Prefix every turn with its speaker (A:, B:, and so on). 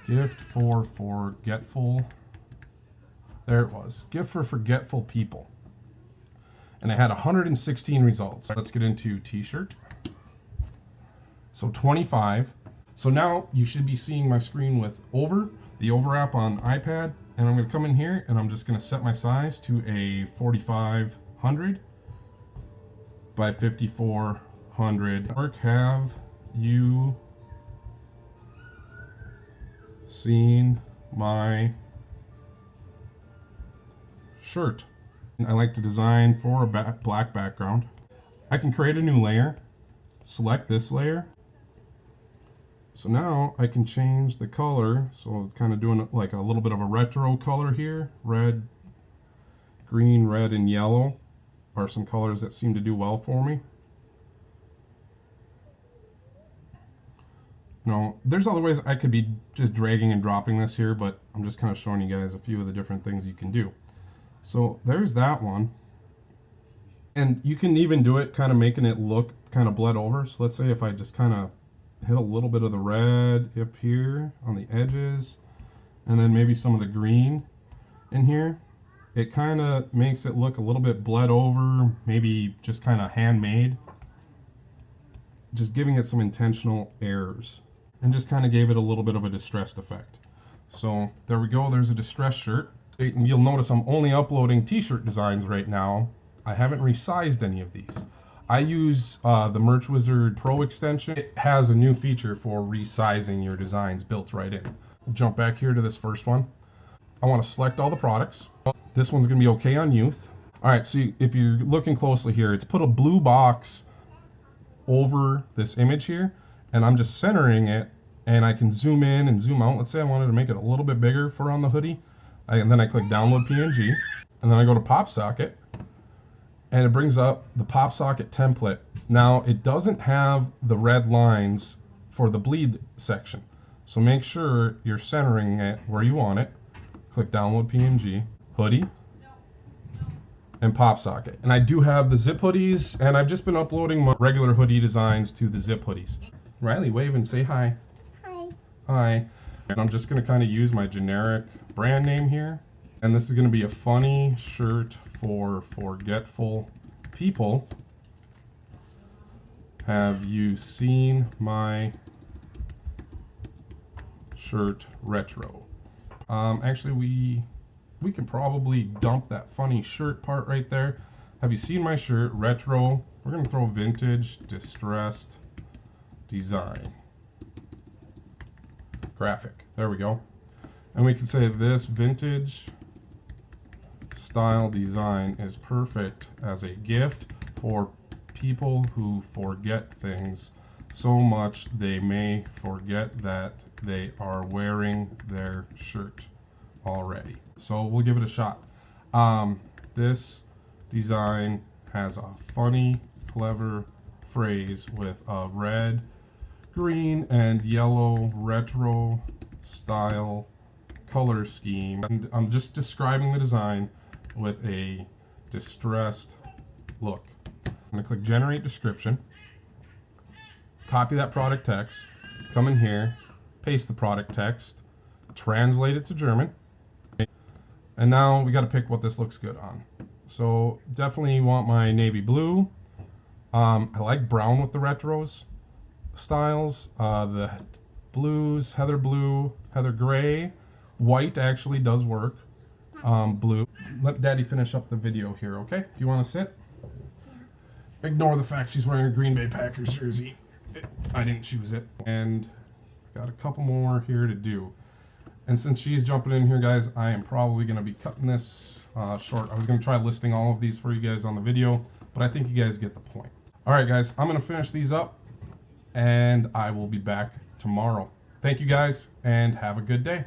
A: Gift for forgetful. There it was. Gift for forgetful people. And I had 116 results. Let's get into t-shirt. So 25. So now you should be seeing my screen with the Over app on iPad. And I'm going to come in here and I'm just going to set my size to a 4500 by 5400. Have you seen my shirt? I like to design for a black background. I can create a new layer, select this layer. So now I can change the color. So kind of doing like a little bit of a retro color here. Red, green, red, and yellow are some colors that seem to do well for me. No, there's other ways I could be just dragging and dropping this here, but I'm just kind of showing you guys a few of the different things you can do. So there's that one. And you can even do it kind of making it look kind of bled over. So let's say if I just kind of hit a little bit of the red up here on the edges, and then maybe some of the green in here, it kind of makes it look a little bit bled over, maybe just kind of handmade. Just giving it some intentional errors. And just kind of gave it a little bit of a distressed effect. So there we go, there's a distressed shirt. And you'll notice I'm only uploading t-shirt designs right now. I haven't resized any of these. I use the Merch Wizard Pro extension. It has a new feature for resizing your designs built right in. Jump back here to this first one. I want to select all the products. This one's going to be okay on youth. All right, so if you're looking closely here, it's put a blue box over this image here, and I'm just centering it, and I can zoom in and zoom out. Let's say I wanted to make it a little bit bigger for on the hoodie. And then I click download PNG, and then I go to pop socket, and it brings up the pop socket template. Now it doesn't have the red lines for the bleed section, so make sure you're centering it where you want it. Click download PNG, hoodie, and pop socket. And I do have the zip hoodies, and I've just been uploading my regular hoodie designs to the zip hoodies. Riley, wave and say hi.
B: Hi.
A: Hi. And I'm just going to kind of use my generic brand name here. And this is going to be a funny shirt for forgetful people. Have you seen my shirt retro? Actually, we can probably dump that funny shirt part right there. Have you seen my shirt retro? We're going to throw vintage distressed design graphic. There we go. And we can say this vintage style design is perfect as a gift for people who forget things so much they may forget that they are wearing their shirt already. So we'll give it a shot. This design has a funny, clever phrase with a red, green, and yellow retro style color scheme. And I'm just describing the design with a distressed look. I'm going to click generate description, copy that product text, come in here, paste the product text, translate it to German, and now we got to pick what this looks good on. So definitely want my navy blue. I like brown with the retros styles. The blues, heather blue, heather gray. White actually does work. Blue. Let Daddy finish up the video here, okay? Do you want to sit? Ignore the fact she's wearing a Green Bay Packers jersey. I didn't choose it. And got a couple more here to do. And since she's jumping in here, guys, I am probably going to be cutting this short. I was going to try listing all of these for you guys on the video, but I think you guys get the point. All right, guys, I'm going to finish these up, and I will be back tomorrow. Thank you, guys, and have a good day.